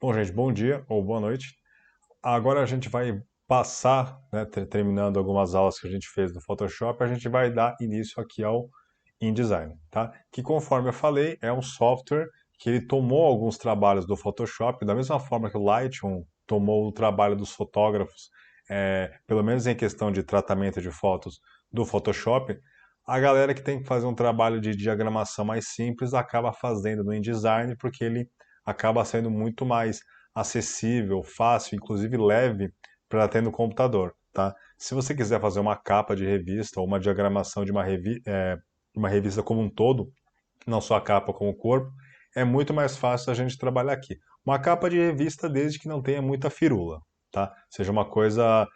Bom, gente, bom dia ou boa noite. Agora a gente vai passar, né, terminando algumas aulas que a gente fez do Photoshop, a gente vai dar início aqui ao InDesign, tá? Que conforme eu falei, é um software que ele tomou alguns trabalhos do Photoshop, da mesma forma que o Lightroom tomou o trabalho dos fotógrafos, pelo menos em questão de tratamento de fotos do Photoshop, a galera que tem que fazer um trabalho de diagramação mais simples acaba fazendo no InDesign, porque ele acaba sendo muito mais acessível, fácil, inclusive leve para ter no computador, tá? Se você quiser fazer uma capa de revista ou uma diagramação de uma revista como um todo, não só a capa como o corpo, é muito mais fácil a gente trabalhar aqui. Uma capa de revista desde que não tenha muita firula, tá? Seja uma coisa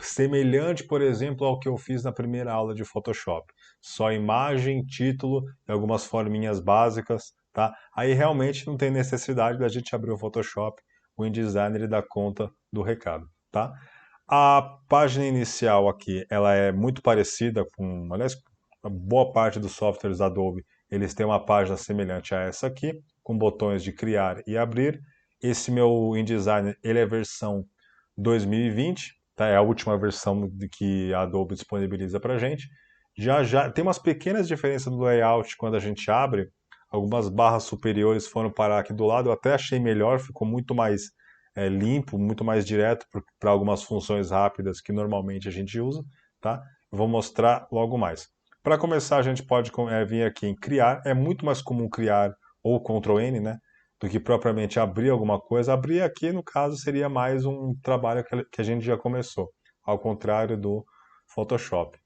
semelhante, por exemplo, ao que eu fiz na primeira aula de Photoshop. Só imagem, título e algumas forminhas básicas, tá? Aí realmente não tem necessidade da gente abrir o Photoshop, o InDesign ele dá conta do recado, tá? A página inicial aqui, ela é muito parecida com, aliás, a boa parte dos softwares Adobe, eles têm uma página semelhante a essa aqui, com botões de criar e abrir. Esse meu InDesign, ele é versão 2020, tá? É a última versão que a Adobe disponibiliza para gente. Já tem umas pequenas diferenças no layout quando a gente abre. Algumas barras superiores foram parar aqui do lado. Eu até achei melhor, ficou muito mais limpo, muito mais direto para algumas funções rápidas que normalmente a gente usa, tá? Vou mostrar logo mais. Para começar, a gente pode vir aqui em criar. É muito mais comum criar ou Ctrl N, né? Do que propriamente abrir alguma coisa. Abrir aqui, no caso, seria mais um trabalho que a gente já começou, ao contrário do Photoshop.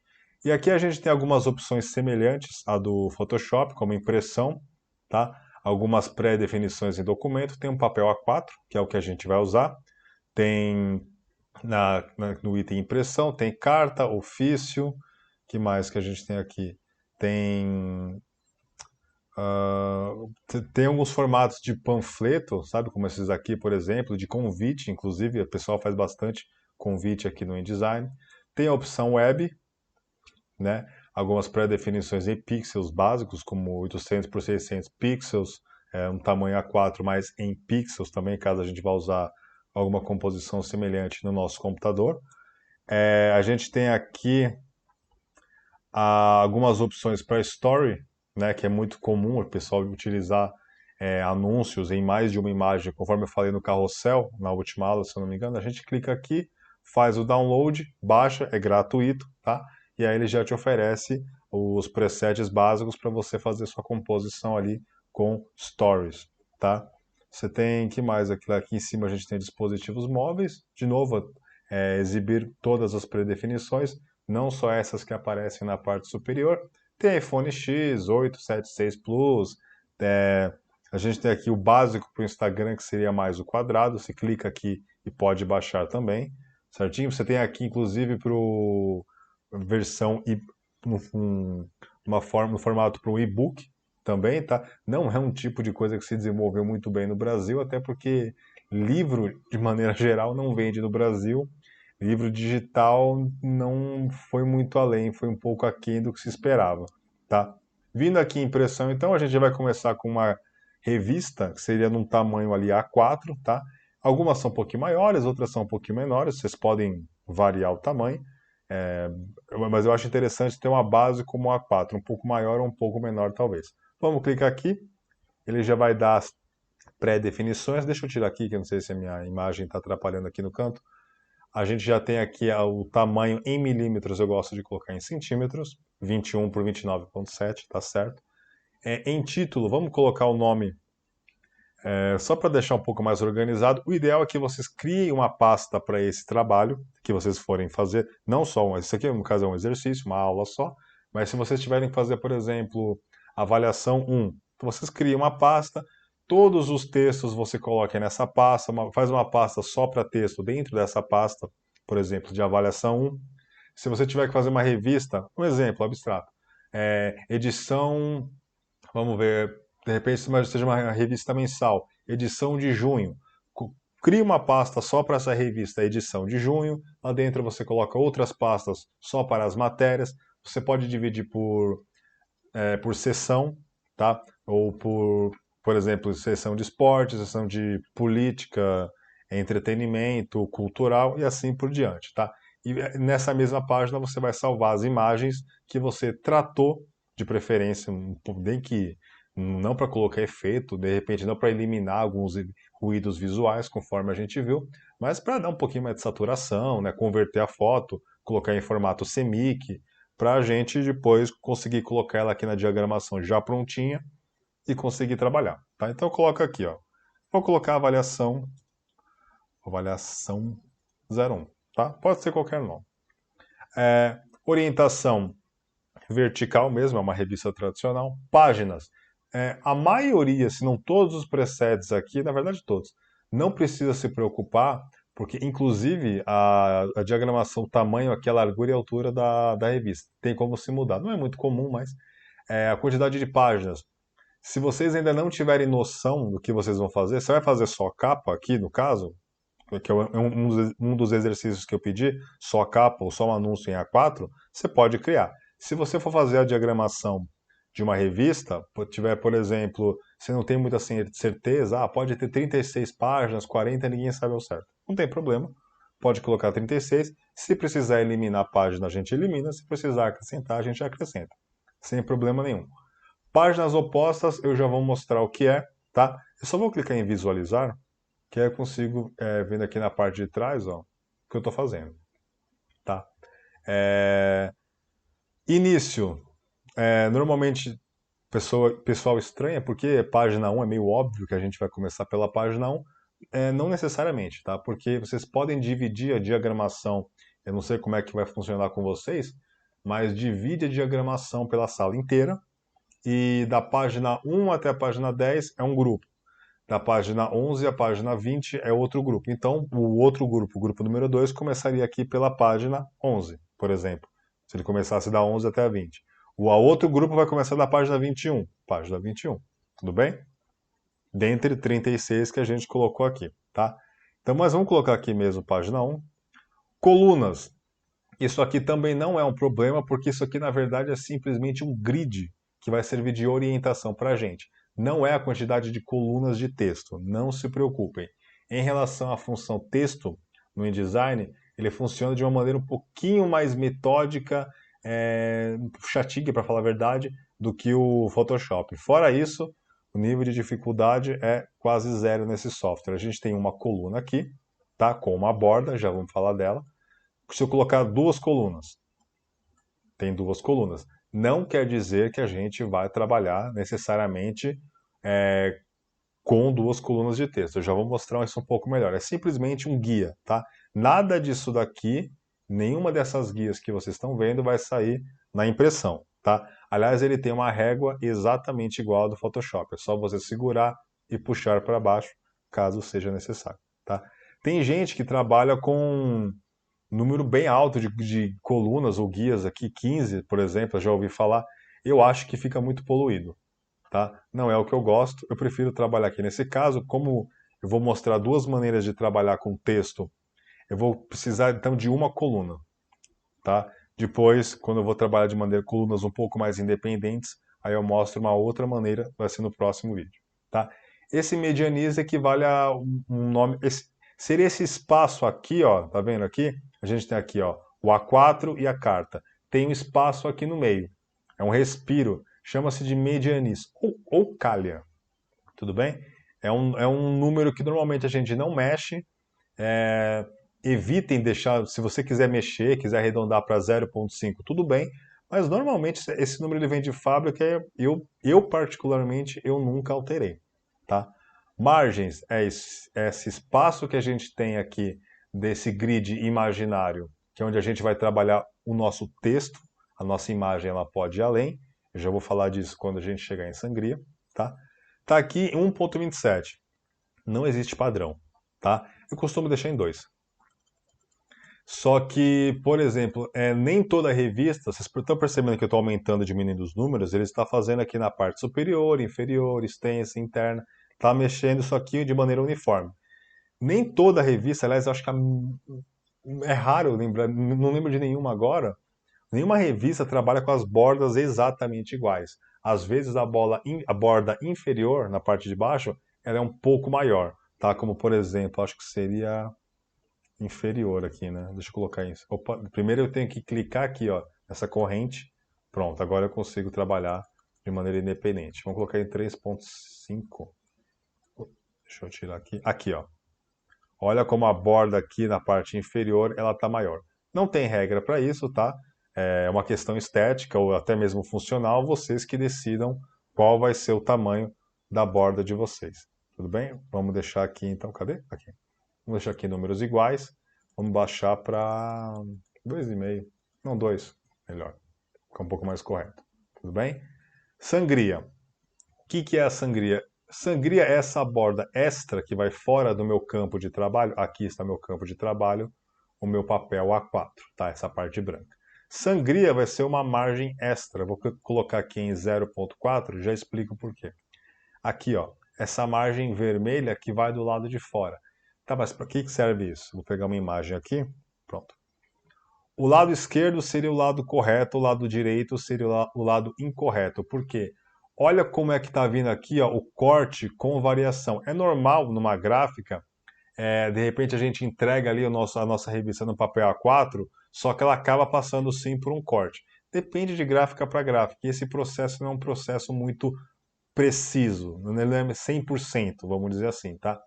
E aqui a gente tem algumas opções semelhantes à do Photoshop, como impressão, tá? Algumas pré-definições em documento. Tem um papel A4, que é o que a gente vai usar. Tem no item impressão, tem carta, ofício. Que mais que a gente tem aqui? Tem tem alguns formatos de panfleto, sabe? Como esses aqui, por exemplo, de convite, inclusive, o pessoal faz bastante convite aqui no InDesign. Tem a opção web, né? Algumas pré-definições em pixels básicos, como 800 por 600 pixels, um tamanho A4, mas em pixels também, caso a gente vá usar alguma composição semelhante no nosso computador. A gente tem aqui algumas opções para Story, né, que é muito comum o pessoal utilizar anúncios em mais de uma imagem, conforme eu falei no carrossel, na última aula, se eu não me engano, a gente clica aqui, faz o download, baixa, é gratuito, tá? E aí ele já te oferece os presets básicos para você fazer sua composição ali com Stories, tá? Você tem, que mais? Aqui em cima a gente tem dispositivos móveis, de novo, exibir todas as predefinições, não só essas que aparecem na parte superior. Tem iPhone X, 8, 7, 6 Plus. é, a gente tem aqui o básico para o Instagram, que seria mais o quadrado. Você clica aqui e pode baixar também, certinho? Você tem aqui, inclusive, para versão no, no formato para um e-book também, tá? Não é um tipo de coisa que se desenvolveu muito bem no Brasil, até porque livro, de maneira geral, não vende no Brasil. Livro digital não foi muito além, foi um pouco aquém do que se esperava, tá? Vindo aqui em impressão, então, a gente vai começar com uma revista, que seria num tamanho ali A4, tá? Algumas são um pouquinho maiores, outras são um pouquinho menores, vocês podem variar o tamanho, é, mas eu acho interessante ter uma base como A4, um pouco maior ou um pouco menor, talvez. Vamos clicar aqui, ele já vai dar as pré-definições. Deixa eu tirar aqui, que eu não sei se a minha imagem está atrapalhando aqui no canto. A gente já tem aqui o tamanho em milímetros, eu gosto de colocar em centímetros, 21 por 29,7, tá certo? Em título, vamos colocar o nome, só para deixar um pouco mais organizado. O ideal é que vocês criem uma pasta para esse trabalho que vocês forem fazer, não só isso aqui no caso é um exercício, uma aula só, mas se vocês tiverem que fazer, por exemplo, avaliação 1, então vocês criam uma pasta, todos os textos você coloca nessa pasta, faz uma pasta só para texto dentro dessa pasta, por exemplo, de avaliação 1. Se você tiver que fazer uma revista, um exemplo abstrato, edição, vamos ver, de repente seja uma revista mensal, edição de junho. Cria uma pasta só para essa revista, edição de junho. Lá dentro você coloca outras pastas só para as matérias. Você pode dividir por seção, tá? Ou por por exemplo, seção de esporte, seção de política, entretenimento, cultural e assim por diante, tá? E nessa mesma página você vai salvar as imagens que você tratou, de preferência, nem que não para colocar efeito, de repente não para eliminar alguns ruídos visuais, conforme a gente viu, mas para dar um pouquinho mais de saturação, né, converter a foto, colocar em formato CMYK, para a gente depois conseguir colocar ela aqui na diagramação já prontinha e conseguir trabalhar. Tá? Então coloca aqui, ó. Vou colocar avaliação 01, tá? Pode ser qualquer nome. Orientação vertical mesmo, é uma revista tradicional. Páginas. A maioria, se não todos os presets aqui, na verdade todos, não precisa se preocupar, porque inclusive a diagramação, o tamanho aqui, a largura e a altura da revista. Tem como se mudar. Não é muito comum, mas a quantidade de páginas. Se vocês ainda não tiverem noção do que vocês vão fazer, você vai fazer só capa aqui, no caso, que é um dos exercícios que eu pedi, só capa ou só um anúncio em A4, você pode criar. Se você for fazer a diagramação de uma revista, tiver, por exemplo, você não tem muita certeza, pode ter 36 páginas, 40, ninguém sabe ao certo. Não tem problema, pode colocar 36. Se precisar eliminar a página, a gente elimina. Se precisar acrescentar, a gente acrescenta. Sem problema nenhum. Páginas opostas, eu já vou mostrar o que é, tá? Eu só vou clicar em visualizar, que aí eu consigo, vendo aqui na parte de trás, ó, o que eu estou fazendo, tá? Início. Normalmente, pessoal estranha, porque página 1 é meio óbvio que a gente vai começar pela página 1. Não necessariamente, tá? Porque vocês podem dividir a diagramação, eu não sei como é que vai funcionar com vocês, mas divide a diagramação pela sala inteira, e da página 1 até a página 10 é um grupo. Da página 11 à página 20 é outro grupo. Então, o outro grupo, o grupo número 2, começaria aqui pela página 11, por exemplo. Se ele começasse da 11 até a 20. O outro grupo vai começar da página 21. Página 21. Tudo bem? Dentre 36 que a gente colocou aqui, tá? Então, mas vamos colocar aqui mesmo página 1. Colunas. Isso aqui também não é um problema, porque isso aqui, na verdade, é simplesmente um grid que vai servir de orientação para a gente. Não é a quantidade de colunas de texto, não se preocupem. Em relação à função texto, no InDesign, ele funciona de uma maneira um pouquinho mais metódica, chatinha, para falar a verdade, do que o Photoshop. Fora isso, o nível de dificuldade é quase zero nesse software. A gente tem uma coluna aqui, tá, com uma borda, já vamos falar dela. Se eu colocar duas colunas, tem duas colunas. Não quer dizer que a gente vai trabalhar necessariamente com duas colunas de texto. Eu já vou mostrar isso um pouco melhor. É simplesmente um guia, tá? Nada disso daqui, nenhuma dessas guias que vocês estão vendo vai sair na impressão, tá? Aliás, ele tem uma régua exatamente igual a do Photoshop. É só você segurar e puxar para baixo, caso seja necessário, tá? Tem gente que trabalha com número bem alto de colunas ou guias aqui, 15, por exemplo, eu já ouvi falar. Eu acho que fica muito poluído, tá? Não é o que eu gosto, eu prefiro trabalhar aqui. Nesse caso, como eu vou mostrar duas maneiras de trabalhar com texto, eu vou precisar então de uma coluna, tá? Depois, quando eu vou trabalhar de maneira colunas um pouco mais independentes, aí eu mostro uma outra maneira, vai ser no próximo vídeo, tá? Esse medianize equivale a um nome, seria esse espaço aqui, ó, tá vendo aqui? A gente tem aqui, ó, o A4 e a carta. Tem um espaço aqui no meio. É um respiro. Chama-se de medianis ou calha. Tudo bem? É um número que normalmente a gente não mexe. Evitem deixar, se você quiser mexer, quiser arredondar para 0,5, tudo bem. Mas normalmente esse número ele vem de fábrica. Eu particularmente, eu nunca alterei. Tá? Margens é esse espaço que a gente tem aqui desse grid imaginário, que é onde a gente vai trabalhar o nosso texto, a nossa imagem ela pode ir além, eu já vou falar disso quando a gente chegar em Sangria, tá? Tá aqui em 1.27, não existe padrão, tá? Eu costumo deixar em 2. Só que, por exemplo, nem toda revista, vocês estão percebendo que eu estou aumentando e diminuindo os números, ele está fazendo aqui na parte superior, inferior, extensa, interna, está mexendo isso aqui de maneira uniforme. Nem toda revista, aliás, eu acho que é raro lembrar, não lembro de nenhuma agora, nenhuma revista trabalha com as bordas exatamente iguais. às vezes a borda inferior, na parte de baixo, ela é um pouco maior, tá? Como, por exemplo, acho que seria inferior aqui, né? Deixa eu colocar isso. Opa, primeiro eu tenho que clicar aqui, ó, nessa corrente. Pronto, agora eu consigo trabalhar de maneira independente. Vamos colocar em 3.5. Deixa eu tirar aqui. Aqui, ó. Olha como a borda aqui na parte inferior ela está maior. Não tem regra para isso, tá? É uma questão estética ou até mesmo funcional, vocês que decidam qual vai ser o tamanho da borda de vocês. Tudo bem? Vamos deixar aqui então, cadê? Aqui. Vamos deixar aqui números iguais. Vamos baixar para 2,5. Não, 2. Melhor. Fica um pouco mais correto. Tudo bem? Sangria. O que é a sangria? Sangria é essa borda extra que vai fora do meu campo de trabalho. Aqui está meu campo de trabalho, o meu papel A4, tá? Essa parte branca. Sangria vai ser uma margem extra. Vou colocar aqui em 0.4, já explico por quê. Aqui, ó, essa margem vermelha que vai do lado de fora. Tá, mas para que serve isso? Vou pegar uma imagem aqui. Pronto. O lado esquerdo seria o lado correto, o lado direito seria o lado incorreto. Por quê? Olha como é que está vindo aqui, ó, o corte com variação. É normal numa gráfica, de repente a gente entrega ali a nossa revista no papel A4, só que ela acaba passando sim por um corte. Depende de gráfica para gráfica. E esse processo não é um processo muito preciso, não é 100%, vamos dizer assim, tá?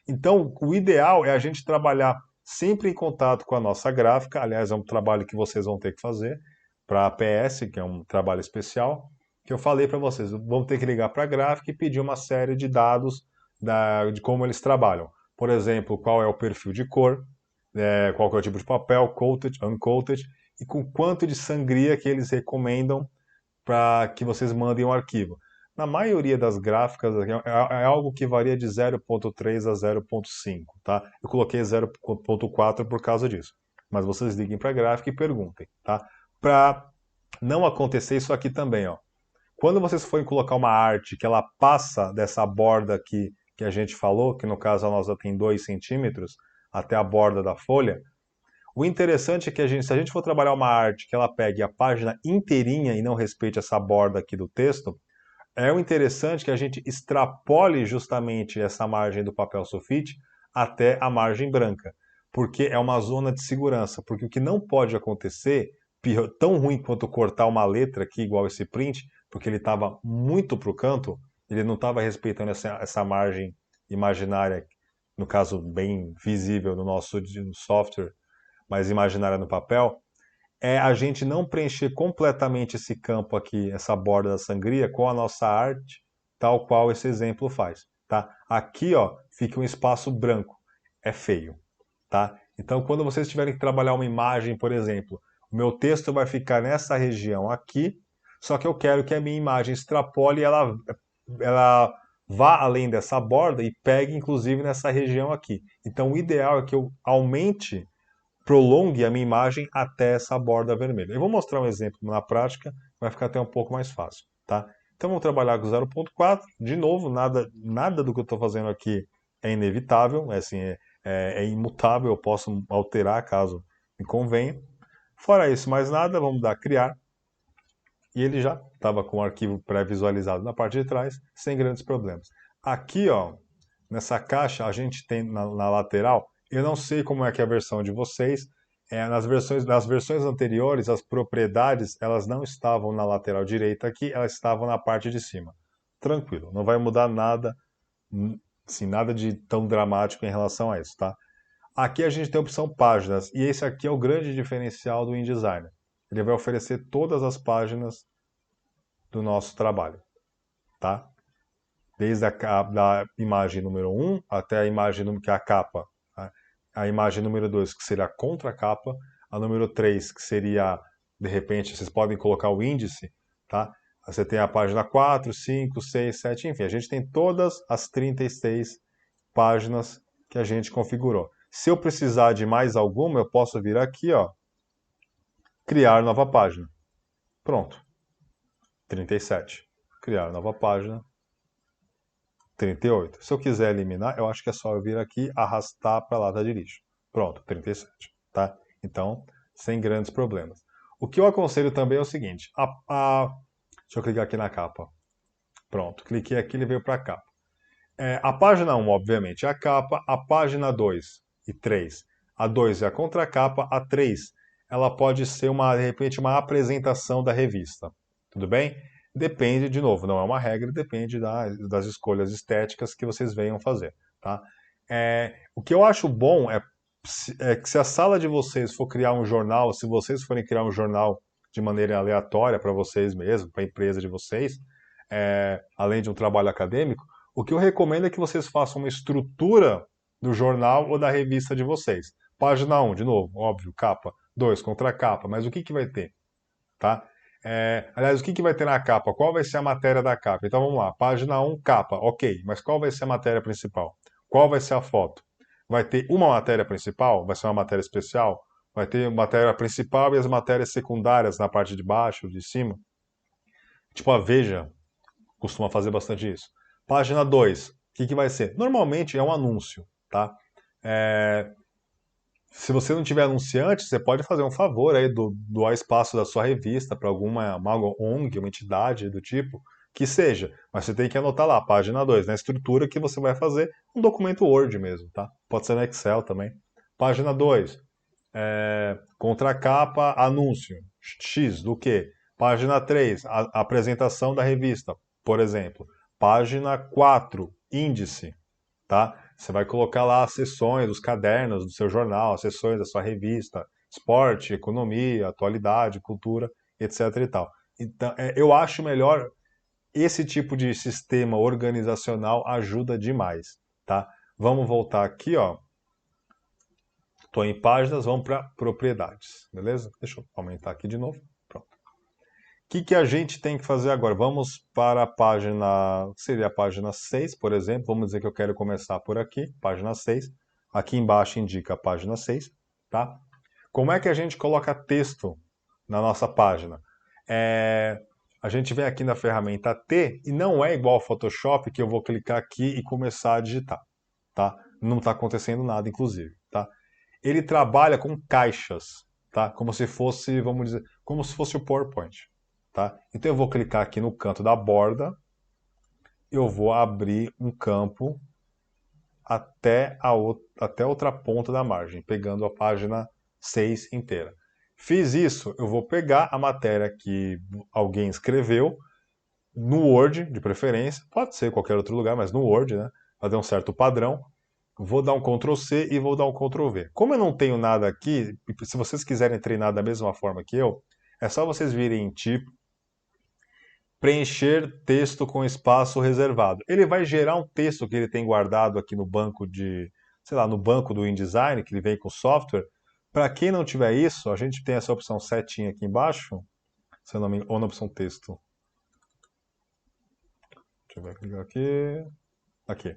Então, o ideal é a gente trabalhar sempre em contato com a nossa gráfica. Aliás, é um trabalho que vocês vão ter que fazer para a APS, que é um trabalho especial, que eu falei para vocês. Vão ter que ligar para a gráfica e pedir uma série de dados de como eles trabalham. Por exemplo, qual é o perfil de cor, qual que é o tipo de papel, coated, uncoated, e com quanto de sangria que eles recomendam para que vocês mandem um arquivo. Na maioria das gráficas, é algo que varia de 0.3 a 0.5, tá? Eu coloquei 0.4 por causa disso. Mas vocês liguem para a gráfica e perguntem, tá? Para não acontecer isso aqui também, ó. Quando vocês forem colocar uma arte que ela passa dessa borda aqui que a gente falou, que no caso a nossa tem 2 centímetros, até a borda da folha, o interessante é que se a gente for trabalhar uma arte que ela pegue a página inteirinha e não respeite essa borda aqui do texto, é o interessante que a gente extrapole justamente essa margem do papel sulfite até a margem branca, porque é uma zona de segurança, porque o que não pode acontecer, tão ruim quanto cortar uma letra aqui, igual esse print, porque ele estava muito para o canto, ele não estava respeitando essa margem imaginária, no caso bem visível no nosso software, mas imaginária no papel, é a gente não preencher completamente esse campo aqui, essa borda da sangria, com a nossa arte, tal qual esse exemplo faz, tá? Aqui, ó, fica um espaço branco. É feio, tá? Então, quando vocês tiverem que trabalhar uma imagem, por exemplo, o meu texto vai ficar nessa região aqui, só que eu quero que a minha imagem extrapole e ela vá além dessa borda e pegue, inclusive, nessa região aqui. Então, o ideal é que eu aumente, prolongue a minha imagem até essa borda vermelha. Eu vou mostrar um exemplo na prática, vai ficar até um pouco mais fácil, tá? Então vamos trabalhar com 0.4. De novo, nada do que eu estou fazendo aqui é inevitável, é imutável, eu posso alterar caso me convenha. Fora isso, mais nada, vamos dar criar. E ele já estava com o arquivo pré-visualizado na parte de trás, sem grandes problemas. Aqui, ó, nessa caixa, a gente tem na lateral, eu não sei como é que é a versão de vocês, nas versões anteriores, as propriedades, elas não estavam na lateral direita aqui, elas estavam na parte de cima. Tranquilo, não vai mudar nada, assim, nada de tão dramático em relação a isso, tá? Aqui a gente tem a opção páginas, e esse aqui é o grande diferencial do InDesign. Ele vai oferecer todas as páginas do nosso trabalho, tá? Desde da imagem número 1 até a imagem que é a capa. Tá? A imagem número 2, que seria a contracapa. A número 3, que seria, de repente, vocês podem colocar o índice, tá? Você tem a página 4, 5, 6, 7, enfim, a gente tem todas as 36 páginas que a gente configurou. Se eu precisar de mais alguma, eu posso vir aqui, ó, criar nova página. Pronto. 37. Criar nova página. 38. Se eu quiser eliminar, eu acho que é só eu vir aqui, arrastar para a lata de lixo. Pronto, 37. Tá? Então, sem grandes problemas. O que eu aconselho também é o seguinte: Deixa eu clicar aqui na capa. Pronto, cliquei aqui, ele veio para a capa. A página 1, obviamente, é a capa, a página 2 e 3. A 2 é a contracapa, a 3 ela pode ser, de repente, uma apresentação da revista. Tudo bem? Depende, de novo, não é uma regra, depende das escolhas estéticas que vocês venham fazer. Tá? O que eu acho bom é que se a sala de vocês for criar um jornal, se vocês forem criar um jornal de maneira aleatória para vocês mesmos, para a empresa de vocês, além de um trabalho acadêmico, o que eu recomendo é que vocês façam uma estrutura do jornal ou da revista de vocês. Página 1, de novo, óbvio, capa. 2, contracapa. Mas o que vai ter? Tá? Aliás, o que vai ter na capa? Qual vai ser a matéria da capa? Então vamos lá. Página 1, capa. Ok, mas qual vai ser a matéria principal? Qual vai ser a foto? Vai ter uma matéria principal? Vai ser uma matéria especial? Vai ter matéria principal e as matérias secundárias na parte de baixo, de cima? Tipo a Veja costuma fazer bastante isso. Página 2, o que vai ser? Normalmente é um anúncio, tá? Se você não tiver anunciante, você pode fazer um favor aí, doar espaço da sua revista para alguma uma ONG, uma entidade do tipo, que seja. Mas você tem que anotar lá, página 2, na estrutura que você vai fazer um documento Word mesmo, tá? Pode ser no Excel também. Página 2, contracapa, anúncio. X do quê? Página 3, a apresentação da revista, por exemplo. Página 4, índice, tá? Você vai colocar lá as seções, os cadernos do seu jornal, as seções da sua revista, esporte, economia, atualidade, cultura, etc e tal. Então, eu acho melhor esse tipo de sistema organizacional ajuda demais, tá? Vamos voltar aqui, ó. Estou em páginas, vamos para propriedades, beleza? Deixa eu aumentar aqui de novo. Pronto. O que a gente tem que fazer agora? Vamos para a página, seria a página 6, por exemplo. Vamos dizer que eu quero começar por aqui, página 6. Aqui embaixo indica a página 6, tá? Como é que a gente coloca texto na nossa página? A gente vem aqui na ferramenta T e não é igual ao Photoshop que eu vou clicar aqui e começar a digitar, tá? Não está acontecendo nada, inclusive, tá? Ele trabalha com caixas, tá? Como se fosse, vamos dizer, como se fosse o PowerPoint, tá? Então eu vou clicar aqui no canto da borda, eu vou abrir um campo até outra ponta da margem, pegando a página 6 inteira. Fiz isso, eu vou pegar a matéria que alguém escreveu, no Word, de preferência, pode ser qualquer outro lugar, mas no Word, né? Fazer um certo padrão. Vou dar um Ctrl C e vou dar um Ctrl V. Como eu não tenho nada aqui, se vocês quiserem treinar da mesma forma que eu, é só vocês virem em tipo, preencher texto com espaço reservado. Ele vai gerar um texto que ele tem guardado aqui no banco sei lá, no banco do InDesign, que ele vem com o software. Para quem não tiver isso, a gente tem essa opção setinha aqui embaixo, se eu não me engano, ou na opção texto. Deixa eu clicar aqui. Aqui.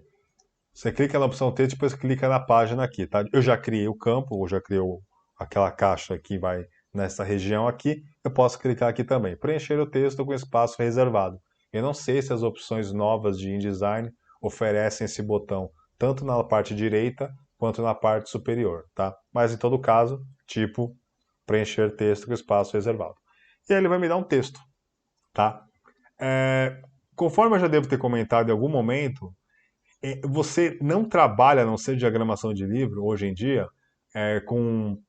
Você clica na opção texto e depois clica na página aqui, tá? Eu já criei o campo, ou já criei aquela caixa que vai nessa região aqui. Eu posso clicar aqui também. Preencher o texto com espaço reservado. Eu não sei se as opções novas de InDesign oferecem esse botão, tanto na parte direita quanto na parte superior, tá? Mas em todo caso, tipo, preencher texto com espaço reservado. E aí ele vai me dar um texto, tá? Conforme eu já devo ter comentado em algum momento, você não trabalha, a não ser diagramação de livro, hoje em dia, com,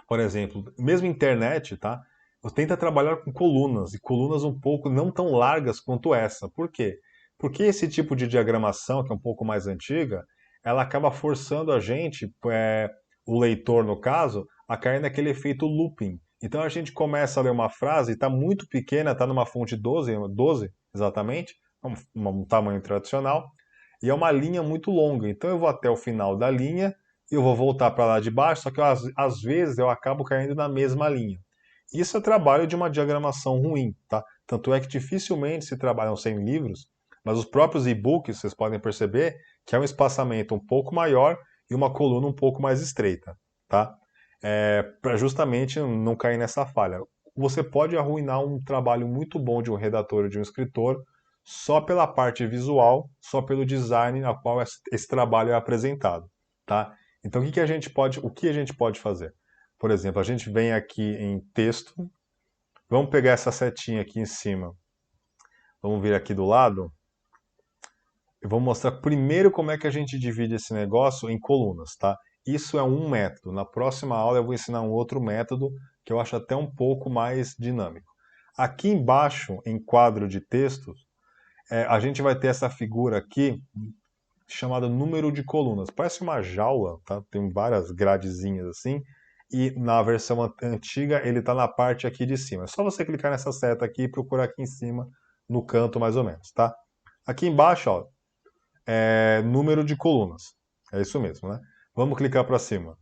por exemplo, mesmo internet, tá? Você tenta trabalhar com colunas, e colunas um pouco não tão largas quanto essa. Por quê? Porque esse tipo de diagramação, que é um pouco mais antiga, ela acaba forçando a gente, o leitor no caso, a cair naquele efeito looping. Então a gente começa a ler uma frase, está muito pequena, está numa fonte 12 exatamente, um tamanho tradicional, e é uma linha muito longa. Então eu vou até o final da linha, eu vou voltar para lá de baixo, só que às vezes eu acabo caindo na mesma linha. Isso é trabalho de uma diagramação ruim, tá? Tanto é que dificilmente se trabalham sem livros, mas os próprios e-books, vocês podem perceber que é um espaçamento um pouco maior e uma coluna um pouco mais estreita, tá? Para justamente não cair nessa falha. Você pode arruinar um trabalho muito bom de um redator ou de um escritor só pela parte visual, só pelo design a qual esse trabalho é apresentado, tá? Então o que a gente pode fazer? Por exemplo, a gente vem aqui em texto, vamos pegar essa setinha aqui em cima Vamos vir aqui do lado. Eu vou mostrar primeiro como é que a gente divide esse negócio em colunas, tá? Isso é um método. Na próxima aula eu vou ensinar um outro método que eu acho até um pouco mais dinâmico. Aqui embaixo, em quadro de textos, a gente vai ter essa figura aqui chamada número de colunas. Parece uma jaula, tá? Tem várias gradezinhas assim. E na versão antiga ele está na parte aqui de cima. É só você clicar nessa seta aqui e procurar aqui em cima, no canto mais ou menos, tá? Aqui embaixo, ó, número de colunas. É isso mesmo, né? Vamos clicar para cima.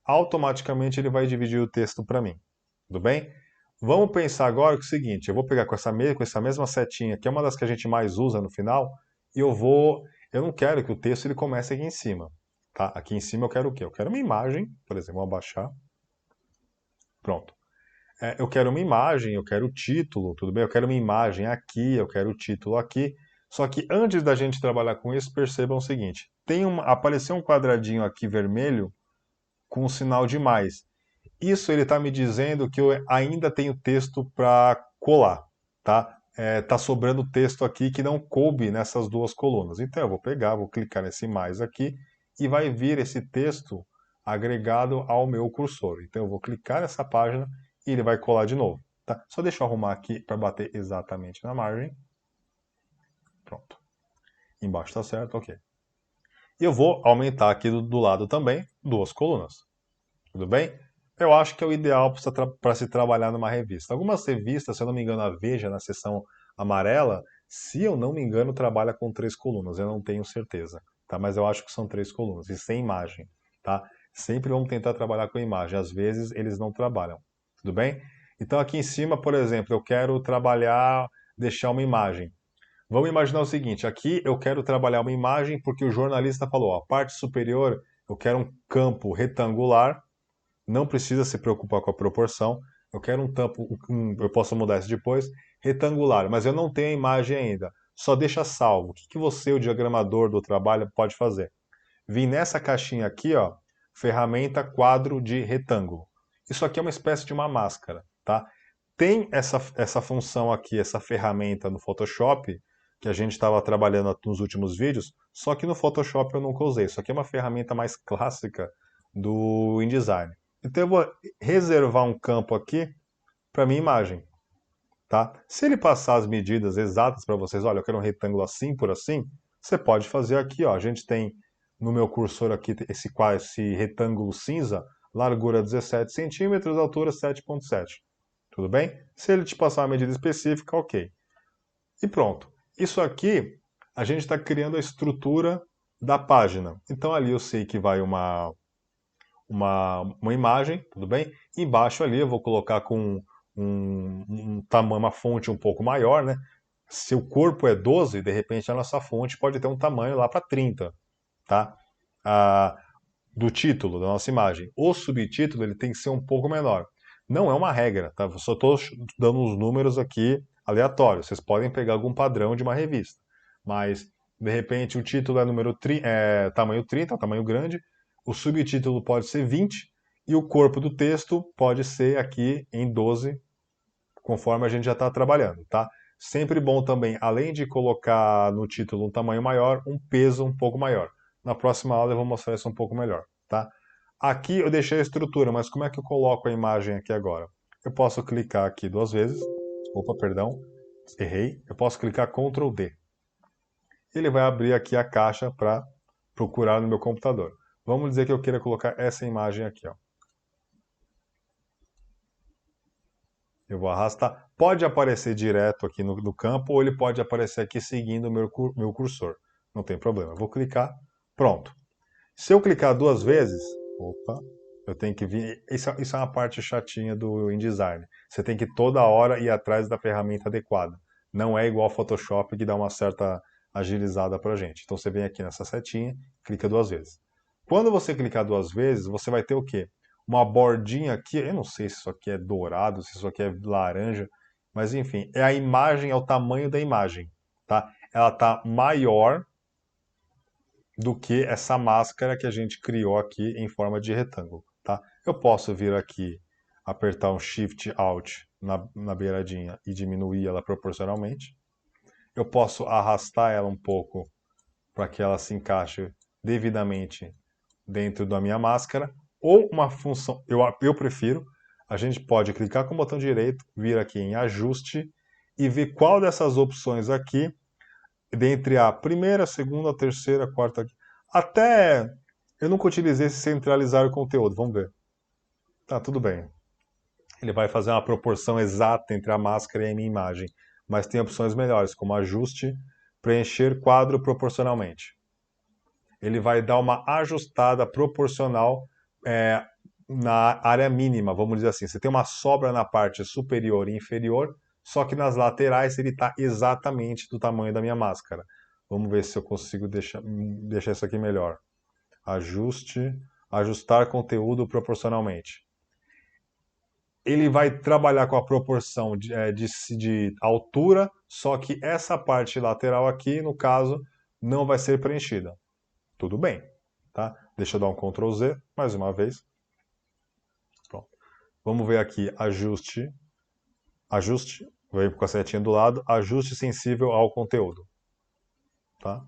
Automaticamente ele vai dividir o texto para mim. Tudo bem? Vamos pensar agora que é o seguinte, eu vou pegar com essa mesma setinha, que é uma das que a gente mais usa no final, e eu não quero que o texto ele comece aqui em cima, tá? Aqui em cima eu quero o quê? Eu quero uma imagem, por exemplo, vou abaixar, pronto. Eu quero uma imagem, eu quero o título, tudo bem? Eu quero uma imagem aqui, eu quero o título aqui. Só que antes da gente trabalhar com isso, percebam o seguinte: apareceu um quadradinho aqui vermelho com um sinal de mais. Isso ele está me dizendo que eu ainda tenho texto para colar, tá? Tá sobrando texto aqui que não coube nessas duas colunas. Então eu vou pegar, vou clicar nesse mais aqui e vai vir esse texto agregado ao meu cursor. Então eu vou clicar nessa página e ele vai colar de novo, tá? Só deixa eu arrumar aqui para bater exatamente na margem. Pronto. Embaixo está certo, ok. E eu vou aumentar aqui do lado também duas colunas. Tudo bem? Eu acho que é o ideal para se trabalhar numa revista. Algumas revistas, se eu não me engano, a Veja, na seção amarela, se eu não me engano, trabalha com três colunas. Eu não tenho certeza, tá? Mas eu acho que são três colunas e sem imagem, tá? Sempre vamos tentar trabalhar com imagem. Às vezes eles não trabalham, tudo bem? Então aqui em cima, por exemplo, eu quero trabalhar, deixar uma imagem. Vamos imaginar o seguinte, aqui eu quero trabalhar uma imagem porque o jornalista falou, ó, a parte superior eu quero um campo retangular, não precisa se preocupar com a proporção. Eu quero eu posso mudar isso depois, retangular, mas eu não tenho a imagem ainda. Só deixa salvo. O que você, o diagramador do trabalho, pode fazer? Vim nessa caixinha aqui, ó, ferramenta quadro de retângulo. Isso aqui é uma espécie de uma máscara, tá? Tem essa função aqui, essa ferramenta no Photoshop, que a gente estava trabalhando nos últimos vídeos, só que no Photoshop eu nunca usei. Isso aqui é uma ferramenta mais clássica do InDesign. Então eu vou reservar um campo aqui para minha imagem, tá? Se ele passar as medidas exatas para vocês, olha, eu quero um retângulo assim por assim, você pode fazer aqui, ó. A gente tem no meu cursor aqui esse retângulo cinza, largura 17 centímetros, altura 7,7. Tudo bem? Se ele te passar uma medida específica, ok. E pronto. Isso aqui, a gente está criando a estrutura da página. Então ali eu sei que vai uma imagem, tudo bem? Embaixo ali eu vou colocar com tamanho, uma fonte um pouco maior, né? Se o corpo é 12, de repente a nossa fonte pode ter um tamanho lá para 30, tá? Ah, do título da nossa imagem. O subtítulo ele tem que ser um pouco menor. Não é uma regra, tá? Eu só estou dando uns números aqui aleatórios. Vocês podem pegar algum padrão de uma revista. Mas, de repente, o título é tamanho 30, tamanho grande. O subtítulo pode ser 20 e o corpo do texto pode ser aqui em 12, conforme a gente já está trabalhando, tá? Sempre bom também, além de colocar no título um tamanho maior, um peso um pouco maior. Na próxima aula eu vou mostrar isso um pouco melhor, tá? Aqui eu deixei a estrutura, mas como é que eu coloco a imagem aqui agora? Eu posso clicar aqui duas vezes. Opa, perdão, errei. Eu posso clicar Ctrl D. Ele vai abrir aqui a caixa para procurar no meu computador. Vamos dizer que eu queira colocar essa imagem aqui, ó. Eu vou arrastar. Pode aparecer direto aqui no campo ou ele pode aparecer aqui seguindo o meu cursor. Não tem problema. Eu vou clicar. Pronto. Se eu clicar duas vezes, opa, eu tenho que vir. Isso é uma parte chatinha do InDesign. Você tem que toda hora ir atrás da ferramenta adequada. Não é igual ao Photoshop que dá uma certa agilizada pra gente. Então você vem aqui nessa setinha, clica duas vezes. Quando você clicar duas vezes, você vai ter o quê? Uma bordinha aqui, eu não sei se isso aqui é dourado, se isso aqui é laranja, mas enfim, é a imagem, é o tamanho da imagem, tá? Ela tá maior do que essa máscara que a gente criou aqui em forma de retângulo, tá? Eu posso vir aqui, apertar um Shift Alt na beiradinha e diminuir ela proporcionalmente. eu posso arrastar ela um pouco para que ela se encaixe devidamente dentro da minha máscara, ou uma função, eu prefiro, a gente pode clicar com o botão direito, vir aqui em ajuste e ver qual dessas opções aqui, dentre a primeira, segunda, terceira, quarta, até eu nunca utilizei esse centralizar o conteúdo, vamos ver. Tá, tudo bem. Ele vai fazer uma proporção exata entre a máscara e a minha imagem, mas tem opções melhores, como ajuste, preencher quadro proporcionalmente. Ele vai dar uma ajustada proporcional é, na área mínima, vamos dizer assim. Você tem uma sobra na parte superior e inferior, só que nas laterais ele está exatamente do tamanho da minha máscara. Vamos ver se eu consigo deixar isso aqui melhor. Ajuste, ajustar conteúdo proporcionalmente. Ele vai trabalhar com a proporção de altura, só que essa parte lateral aqui, no caso, não vai ser preenchida. Tudo bem, tá? Deixa eu dar um Ctrl Z, mais uma vez. Pronto. Vamos ver aqui, ajuste, ajuste, vem com a setinha do lado, ajuste sensível ao conteúdo, tá?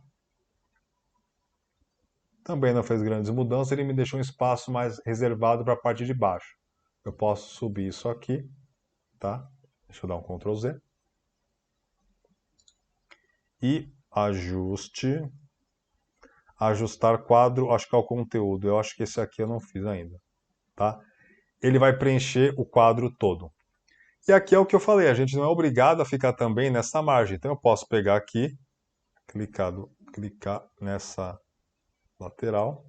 Também não fez grandes mudanças, ele me deixou um espaço mais reservado para a parte de baixo. Eu posso subir isso aqui, tá? Deixa eu dar um Ctrl Z. E ajuste, ajustar quadro, acho que é o conteúdo. Eu acho que esse aqui eu não fiz ainda, tá? Ele vai preencher o quadro todo. E aqui é o que eu falei, a gente não é obrigado a ficar também nessa margem. Então eu posso pegar aqui, clicar nessa lateral,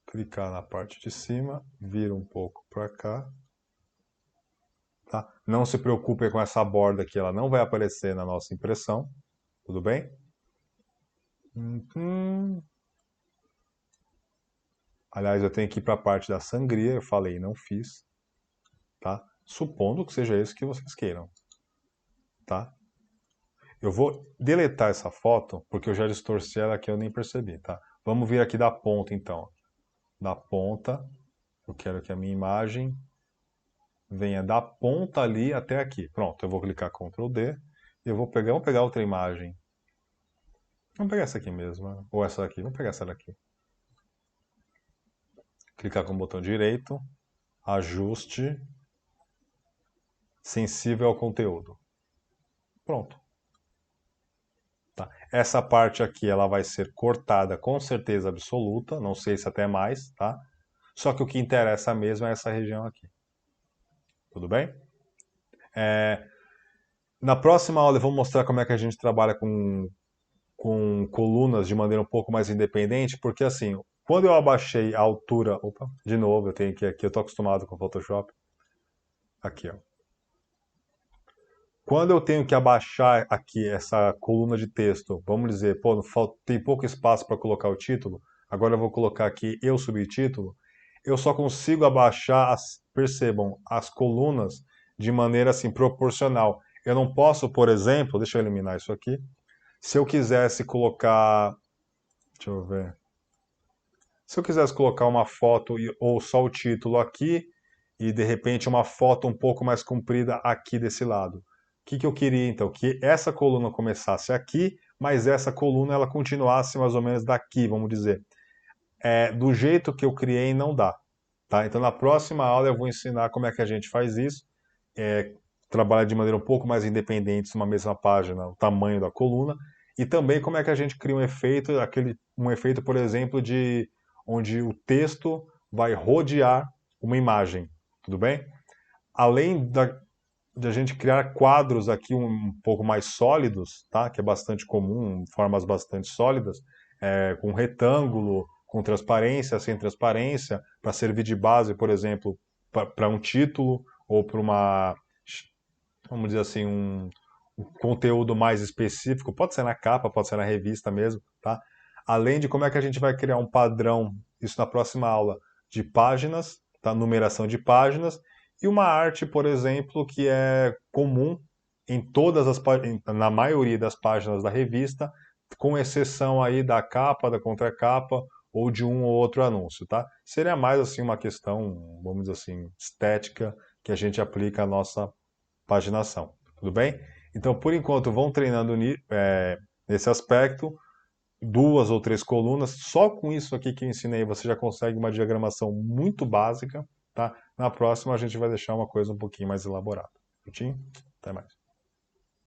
clicar na parte de cima, vir um pouco para cá. Tá? Não se preocupe com essa borda aqui, ela não vai aparecer na nossa impressão. Tudo bem? Aliás, eu tenho que ir para a parte da sangria, eu falei, não fiz. Tá? Supondo que seja isso que vocês queiram. Tá? Eu vou deletar essa foto, porque eu já distorci ela aqui, eu nem percebi, tá? Vamos vir aqui da ponta, então. Da ponta, eu quero que a minha imagem venha da ponta ali até aqui. Pronto, eu vou clicar Ctrl D, e eu vamos pegar outra imagem. Vamos pegar essa aqui mesmo, ou essa daqui, vamos pegar essa daqui. Clicar com o botão direito, ajuste, sensível ao conteúdo. Pronto. Tá. Essa parte aqui ela vai ser cortada com certeza absoluta, não sei se até mais, tá? Só que o que interessa mesmo é essa região aqui. Tudo bem? Na próxima aula eu vou mostrar como é que a gente trabalha com colunas de maneira um pouco mais independente, porque assim, quando eu abaixei a altura... Opa, de novo, eu tenho que aqui, eu estou acostumado com o Photoshop. Aqui, ó. Quando eu tenho que abaixar aqui essa coluna de texto, vamos dizer, pô, tem pouco espaço para colocar o título, agora eu vou colocar aqui eu subtítulo, eu só consigo abaixar, percebam, as colunas de maneira assim proporcional. Eu não posso, por exemplo, deixa eu eliminar isso aqui, se eu quisesse colocar, deixa eu ver, se eu quisesse colocar uma foto ou só o título aqui e de repente uma foto um pouco mais comprida aqui desse lado. O que eu queria então? Que essa coluna começasse aqui, mas essa coluna ela continuasse mais ou menos daqui, vamos dizer. Do jeito que eu criei não dá. Tá? Então na próxima aula eu vou ensinar como é que a gente faz isso. Trabalhar de maneira um pouco mais independente numa mesma página, o tamanho da coluna, e também como é que a gente cria um efeito, um efeito, por exemplo, de onde o texto vai rodear uma imagem, tudo bem? Além de a gente criar quadros aqui um pouco mais sólidos, tá? Que é bastante comum, formas bastante sólidas, com retângulo, com transparência, sem transparência, para servir de base, por exemplo, para um título ou para uma, vamos dizer assim, um conteúdo mais específico, pode ser na capa, pode ser na revista mesmo, tá? Além de como é que a gente vai criar um padrão, isso na próxima aula, de páginas, tá? Numeração de páginas, e uma arte, por exemplo, que é comum em todas as na maioria das páginas da revista, com exceção aí da capa, da contracapa ou de um ou outro anúncio, tá? Seria mais assim uma questão, vamos dizer assim, estética que a gente aplica à nossa paginação. Tudo bem? Então, por enquanto, vão treinando nesse aspecto, 2 ou 3 colunas. Só com isso aqui que eu ensinei, você já consegue uma diagramação muito básica, tá? Na próxima, a gente vai deixar uma coisa um pouquinho mais elaborada. Certinho? Até mais.